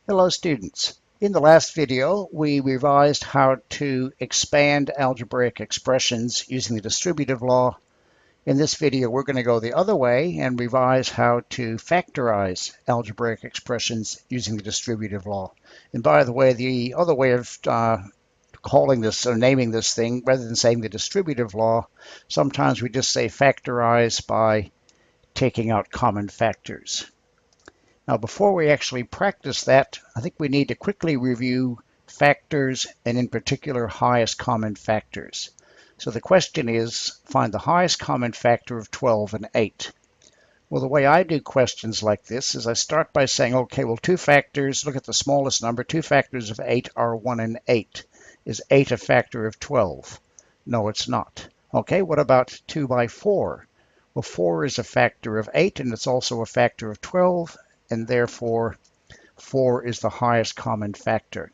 Hello students. In the last video, we revised how to expand algebraic expressions using the distributive law. In this video, we're going to go the other way and revise how to factorize algebraic expressions using the distributive law. And by the way, the other way of calling this or naming this thing, rather than saying the distributive law, sometimes we just say factorize by taking out common factors. Now, before we actually practice that, I think we need to quickly review factors and in particular highest common factors. So the question is, find the highest common factor of 12 and 8. Well, the way I do questions like this is I start by saying, okay, well, two factors, look at the smallest number, two factors of 8 are 1 and 8. Is 8 a factor of 12? No, it's not. Okay, what about 2 by 4? Well, 4 is a factor of 8 and it's also a factor of 12. And therefore 4 is the highest common factor.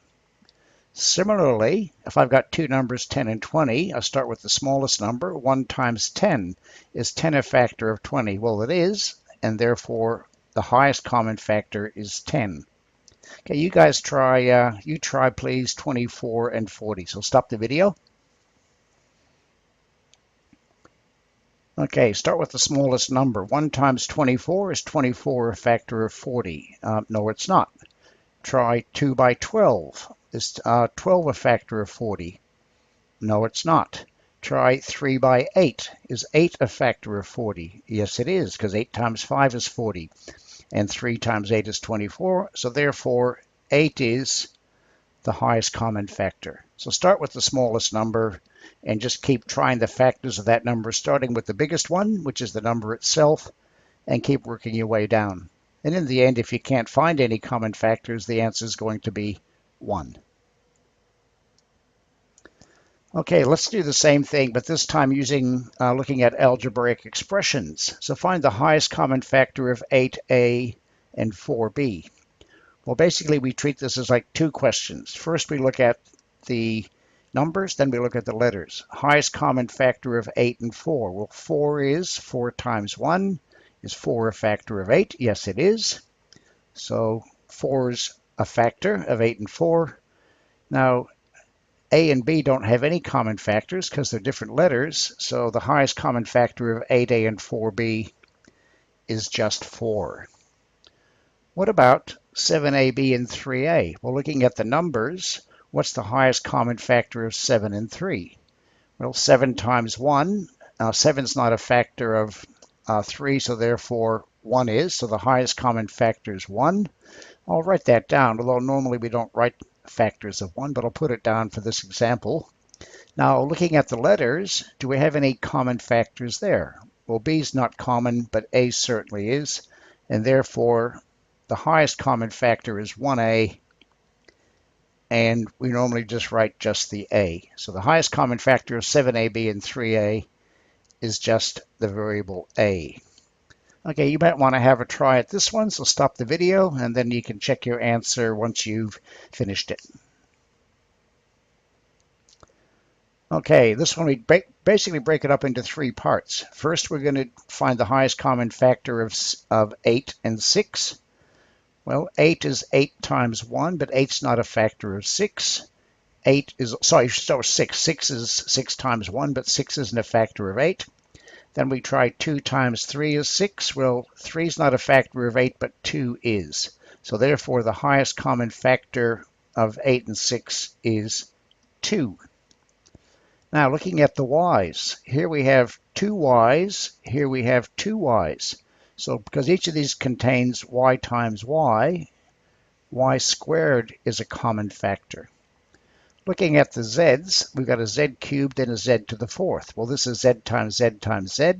Similarly, if I've got two numbers 10 and 20, I start with the smallest number. 1 times 10. Is 10 a factor of 20? Well, it is, and therefore the highest common factor is 10. Okay, you guys try, please, 24 and 40. So stop the video. Okay, start with the smallest number. 1 times 24 is 24 a factor of 40? No, it's not. Try 2 by 12. Is 12 a factor of 40? No, it's not. Try 3 by 8. Is 8 a factor of 40? Yes, it is, because 8 times 5 is 40. And 3 times 8 is 24. So therefore, 8 is the highest common factor. So start with the smallest number and just keep trying the factors of that number, starting with the biggest one, which is the number itself, and keep working your way down. And in the end, if you can't find any common factors, the answer is going to be 1. Okay, let's do the same thing, but this time using looking at algebraic expressions. So find the highest common factor of 8a and 4b. Well, basically, we treat this as like two questions. First, we look at the numbers, then we look at the letters. Highest common factor of 8 and 4. Well, 4 is 4 times 1. Is 4 a factor of 8? Yes, it is. So 4 is a factor of 8 and 4. Now, A and B don't have any common factors because they're different letters. So the highest common factor of 8a and 4b is just 4. What about 7ab and 3a? Well, looking at the numbers, what's the highest common factor of 7 and 3? Well, 7 times 1. 7 is not a factor of 3, so therefore 1 is. So the highest common factor is 1. I'll write that down, although normally we don't write factors of 1, but I'll put it down for this example. Now, looking at the letters, do we have any common factors there? Well, B is not common, but A certainly is, and therefore the highest common factor is 1a, and we normally just write just the a. So the highest common factor of 7ab and 3a is just the variable a. Okay, you might want to have a try at this one, so stop the video, and then you can check your answer once you've finished it. Okay, this one we basically break it up into three parts. First, we're going to find the highest common factor of 8 and 6. Well, 8 is 8 times 1, but 8's not a factor of 6. 8 is, sorry, so 6. 6 is 6 times 1, but 6 isn't a factor of 8. Then we try 2 times 3 is 6. Well, 3 is not a factor of 8, but 2 is. So therefore, the highest common factor of 8 and 6 is 2. Now, looking at the y's, here we have 2 y's, here we have 2 y's. So because each of these contains y times y squared is a common factor. Looking at the z's, we've got a z cubed and a z to the 4th. Well, this is z times z times z.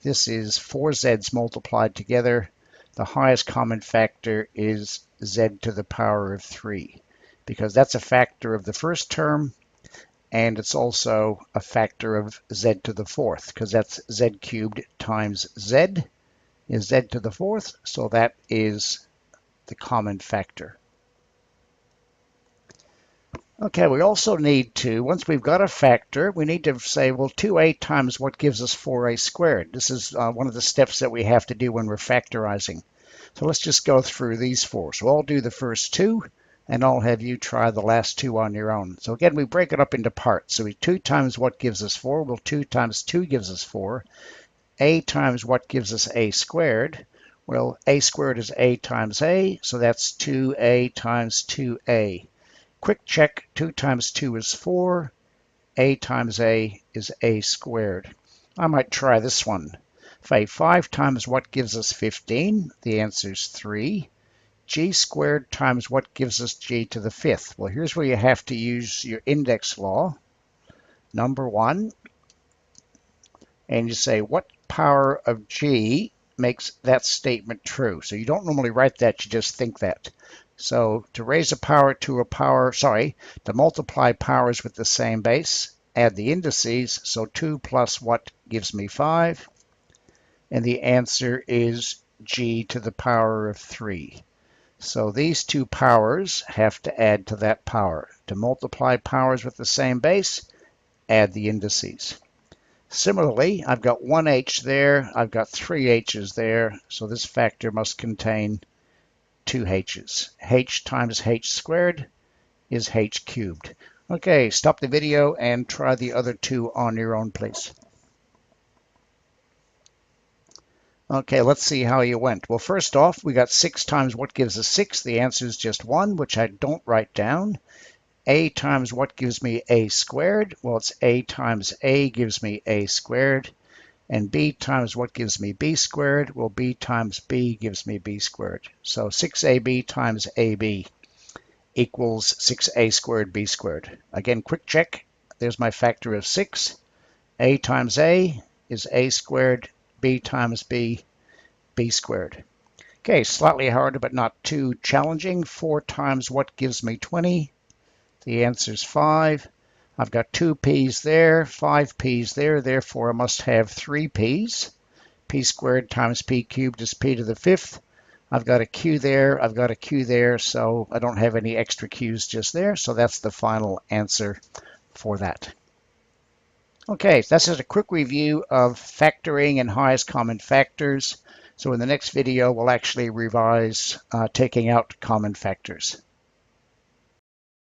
This is 4 z's multiplied together. The highest common factor is z to the power of 3, because that's a factor of the first term, and it's also a factor of z to the 4th, because that's z cubed times z is z to the 4th, so that is the common factor. Okay, we also need to, once we've got a factor, we need to say, well, 2a times what gives us 4a squared? This is one of the steps that we have to do when we're factorizing. So let's just go through these four. So I'll do the first two, and I'll have you try the last two on your own. So again, we break it up into parts. So 2 times what gives us 4? Well, 2 times 2 gives us 4. A times what gives us a squared? Well, a squared is a times a, so that's 2a times 2a. Quick check, 2 times 2 is 4. A times a is a squared. I might try this one. If 5 times what gives us 15, the answer is 3. G squared times what gives us g to the 5th. Well, here's where you have to use your index law, number 1, and you say what power of g makes that statement true. So you don't normally write that, you just think that. So to raise a power to a power, to multiply powers with the same base, add the indices. So 2 plus what gives me 5? And the answer is g to the power of 3. So these two powers have to add to that power. To multiply powers with the same base, add the indices. Similarly, I've got 1h there, I've got 3 h's there, so this factor must contain 2 h's. H times h squared is h cubed. Okay, stop the video and try the other two on your own, please. Okay, let's see how you went. Well, first off, we got 6 times what gives us 6. The answer is just 1, which I don't write down. A times what gives me a squared? Well, it's a times a gives me a squared. And b times what gives me b squared? Well, b times b gives me b squared. So 6ab times ab equals 6a squared b squared. Again, quick check. There's my factor of 6. A times a is a squared. B times b, b squared. Okay, slightly harder, but not too challenging. 4 times what gives me 20? The answer is 5. I've got 2 p's there, 5 p's there, therefore I must have 3 p's. P squared times p cubed is p to the 5th. I've got a q there, I've got a q there, so I don't have any extra q's just there, so that's the final answer for that. Okay, so that's just a quick review of factoring and highest common factors. So in the next video, we'll actually revise taking out common factors.